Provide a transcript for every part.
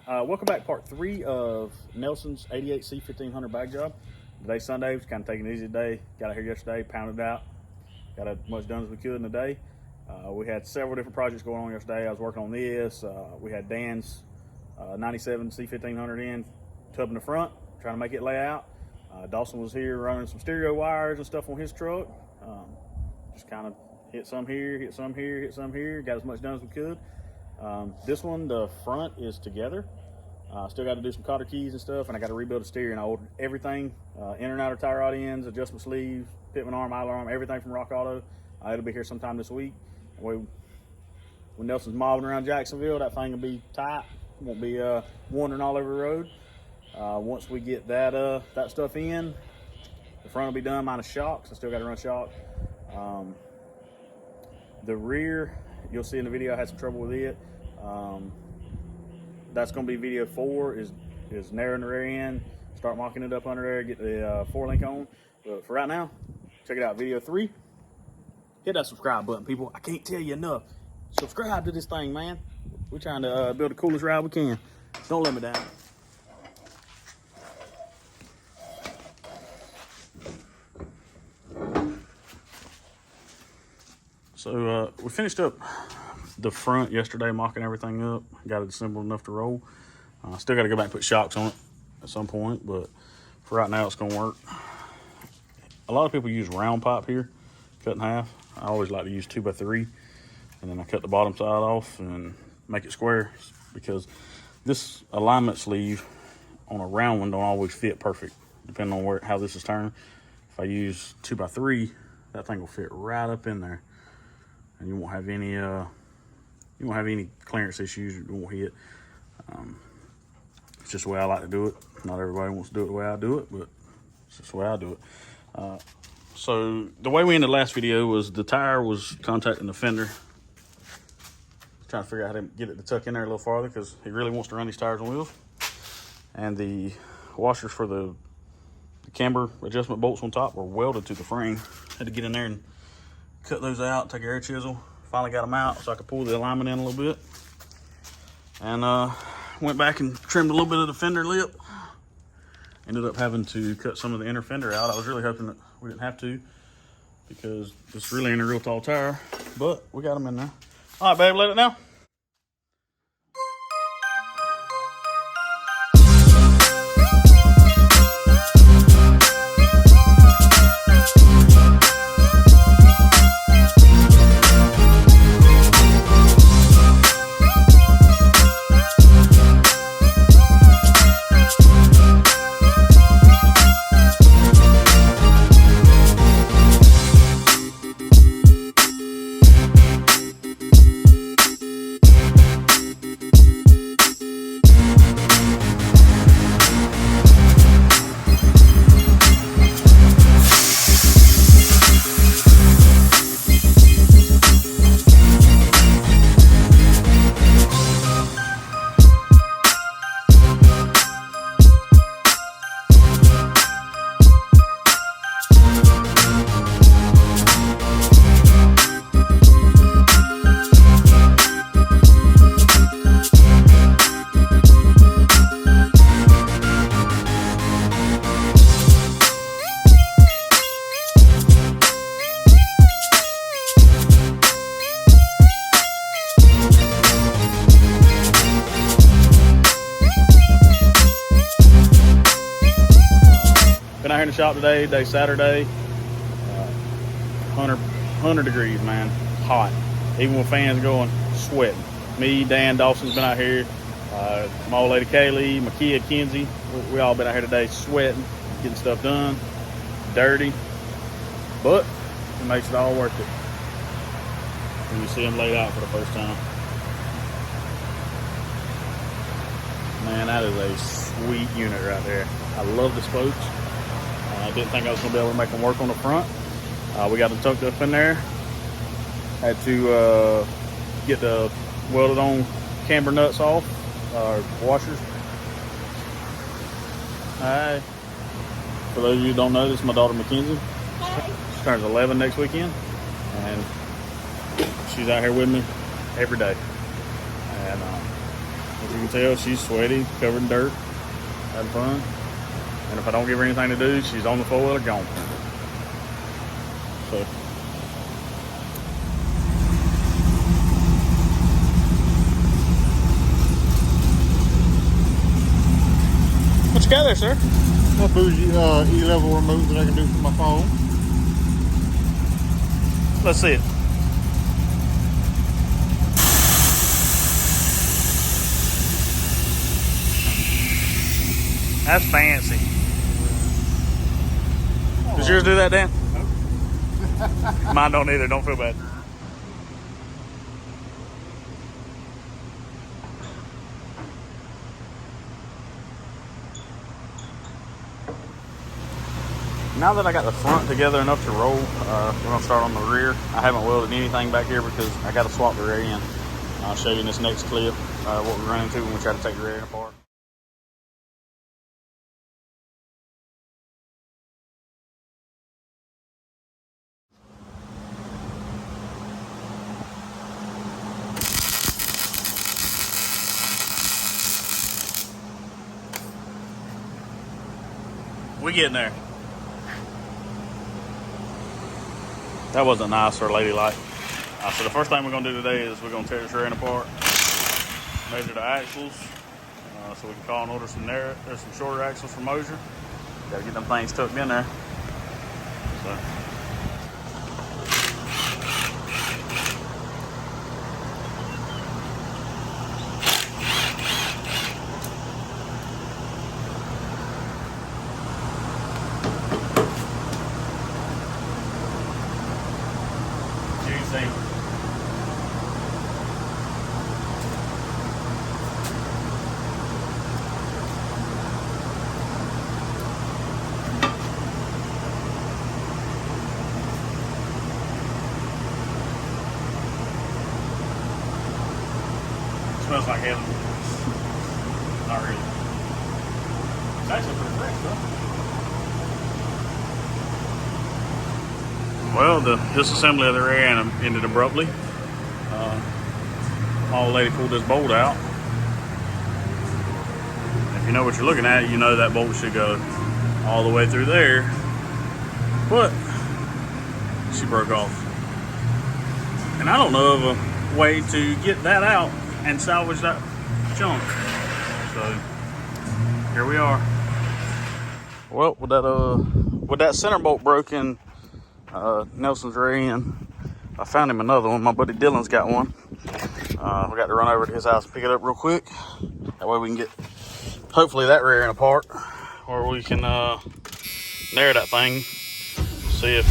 Welcome back, part 3 of Nelson's 88 C1500 bag job. Today's Sunday, was kind of taking it easy today. Got out here yesterday, pounded out, got as much done as we could in a day. We had several different projects going on yesterday. I was working on this. We had Dan's 97 C1500 in, tub in the front, trying to make it lay out. Dawson was here running some stereo wires and stuff on his truck. Just kind of hit some here, hit some here, hit some here, got as much done as we could. This one, the front is together. Still got to do some cotter keys and stuff, and I got to rebuild a steering. I ordered everything, inner and outer tie rod ends, adjustment sleeves, pitman arm, idler arm, everything from Rock Auto. It'll be here sometime this week. When Nelson's mobbing around Jacksonville, that thing will be tight. Won't be wandering all over the road. Once we get that stuff in, the front will be done minus shocks. I still got to run shock. The rear, you'll see in the video, I had some trouble with it. That's going to be video 4, is narrowing the rear end, start mocking it up under there, get the 4-link on. But for right now, check it out, video 3. Hit that subscribe button, people. I can't tell you enough. Subscribe to this thing, man. We're trying to build the coolest ride we can. Don't let me down. So we finished up the front yesterday, mocking everything up. Got it assembled enough to roll. Still got to go back and put shocks on it at some point, but for right now it's going to work. A lot of people use round pipe here, cut in half. I always like to use 2x3, and then I cut the bottom side off and make it square, because this alignment sleeve on a round one don't always fit perfect, depending on how this is turned. If I use 2x3, that thing will fit right up in there, and you won't have any clearance issues. You won't hit. It's just the way I like to do it. Not everybody wants to do it the way I do it, but it's just the way I do it. So the way we ended the last video was the tire was contacting the fender, trying to figure out how to get it to tuck in there a little farther, because he really wants to run these tires on wheels. And the washers for the camber adjustment bolts on top were welded to the frame. Had to get in there and cut those out, take an air chisel. Finally got them out so I could pull the alignment in a little bit. And went back and trimmed a little bit of the fender lip. Ended up having to cut some of the inner fender out. I was really hoping that we didn't have to, because this really ain't a real tall tire, but we got them in there. All right, babe, let it now. Been out here in the shop today, day Saturday. 100 degrees, man, hot. Even with fans going, sweating. Me, Dan, Dawson's been out here. My old lady Kaylee, my kid Kenzie, we all been out here today sweating, getting stuff done, dirty, but it makes it all worth it when you see them laid out for the first time. Man, that is a sweet unit right there. I love the spokes. I didn't think I was going to be able to make them work on the front. We got them tucked up in there. Had to get the welded on camber nuts off, washers. Hi. For those of you who don't know, this is my daughter Mackenzie. Hey. She turns 11 next weekend, and she's out here with me every day. And as you can can tell she's sweaty, covered in dirt, having fun. And if I don't give her anything to do, she's on the four-wheeler gone. So. What you got there, sir? A bougie E-level remote that I can do from my phone. Let's see it. That's fancy. Does yours do that, Dan? Nope. Mine don't either. Don't feel bad. Now that I got the front together enough to roll, we're going to start on the rear. I haven't welded anything back here because I got to swap the rear end. I'll show you in this next clip what we run into when we try to take the rear end apart. We getting there. That wasn't nice or ladylike. So the first thing we're going to do today is we're going to tear this rear end apart, measure the axles, so we can call and order some shorter axles from Mosier. Got to get them things tucked in there. So. Smells like heaven. Not really. It's actually pretty fresh, though. Well, the disassembly of the rear end ended abruptly. My old lady pulled this bolt out. If you know what you're looking at, you know that bolt should go all the way through there. But she broke off. And I don't know of a way to get that out and salvage that junk. So here we are. Well, with that center bolt broken, Nelson's rear end, I found him another one. My buddy Dylan's got one. We got to run over to his house and pick it up real quick. That way we can get hopefully that rear end apart, or we can narrow that thing. See if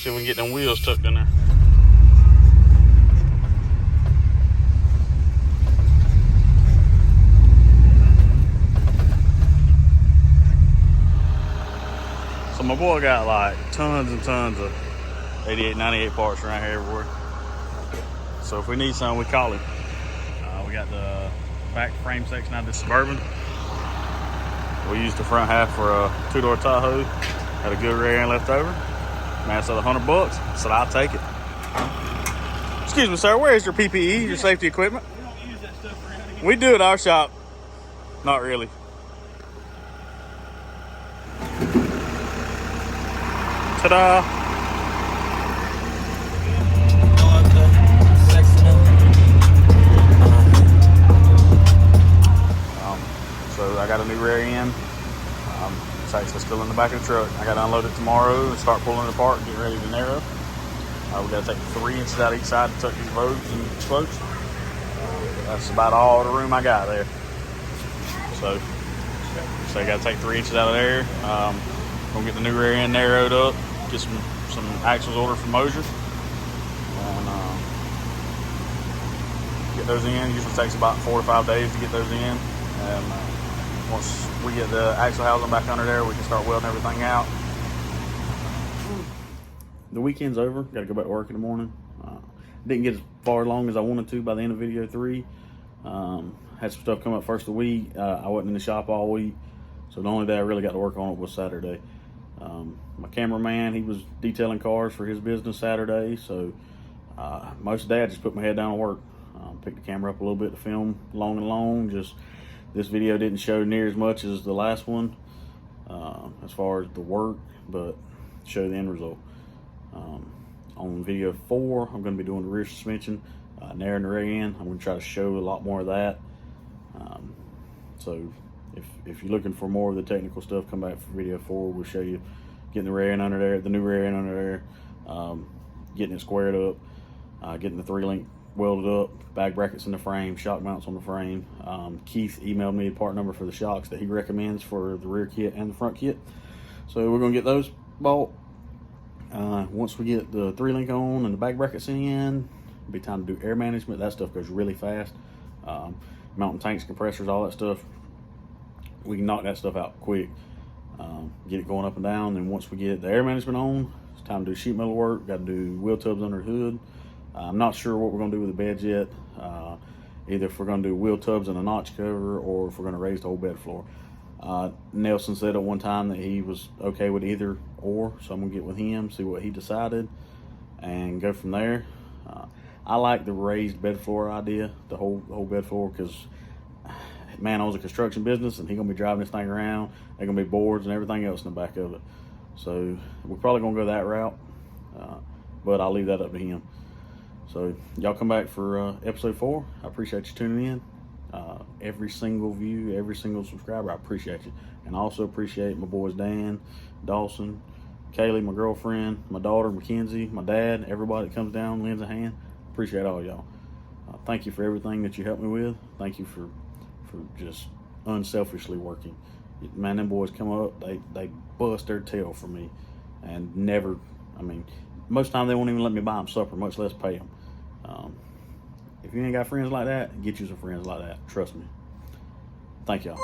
we can get them wheels tucked in there. So my boy got like tons and tons of 88, 98 parts around here everywhere. So if we need some, we call him. We got the back frame section out of this Suburban. We used the front half for a two-door Tahoe. Had a good rear end left over. Man said $100. Said I'll take it. Excuse me, sir. Where is your PPE, your safety equipment? We don't use that stuff around here. We do at our shop. Not really. Ta-da! So I got a new rear end. It's actually still in the back of the truck. I got to unload it tomorrow and start pulling it apart and get ready to narrow. We got to take 3 inches out each side to tuck these rows and spokes. That's about all the room I got there. So I got to take 3 inches out of there. Gonna get the new rear end narrowed up. Get some axles ordered from Mosier. And get those in. Usually takes about 4 to 5 days to get those in. And once we get the axle housing back under there, we can start welding everything out. The weekend's over. Got to go back to work in the morning. Didn't get as far along as I wanted to by the end of video 3. Had some stuff come up first of the week. I wasn't in the shop all week, so the only day I really got to work on it was Saturday. My cameraman, he was detailing cars for his business Saturday, so most of the day I just put my head down and work. Picked the camera up a little bit to film long and long. Just this video didn't show near as much as the last one as far as the work, but show the end result. On video 4, I'm going to be doing the rear suspension, narrowing the rear end. I'm going to try to show a lot more of that. So if you're looking for more of the technical stuff, come back for video 4. We'll show you getting the rear end under there, the new rear end under there, getting it squared up, getting the 3-link welded up, bag brackets in the frame, shock mounts on the frame. Keith emailed me the part number for the shocks that he recommends for the rear kit and the front kit. So we're going to get those bought. Once we get the 3-link on and the bag brackets in, it'll be time to do air management. That stuff goes really fast. Mounting tanks, compressors, all that stuff. We can knock that stuff out quick. Get it going up and down. And once we get the air management on, it's time to do sheet metal work. Got to do wheel tubs under the hood. I'm not sure what we're going to do with the beds yet. Either if we're going to do wheel tubs and a notch cover, or if we're going to raise the whole bed floor. Nelson said at one time that he was okay with either or, so I'm going to get with him, see what he decided, and go from there. I like the raised bed floor idea, the whole bed floor, because man owns a construction business and he's going to be driving this thing around. There's going to be boards and everything else in the back of it. So we're probably going to go that route, but I'll leave that up to him. So y'all come back for episode 4. I appreciate you tuning in. Every single view, every single subscriber, I appreciate you. And I also appreciate my boys Dan, Dawson, Kaylee, my girlfriend, my daughter, Mackenzie, my dad, everybody that comes down, lends a hand. Appreciate all y'all. Thank you for everything that you helped me with. Thank you for just unselfishly working. Man, them boys come up, they bust their tail for me. And never, I mean, most of the time they won't even let me buy them supper, much less pay them. If you ain't got friends like that, get you some friends like that. Trust me. Thank y'all.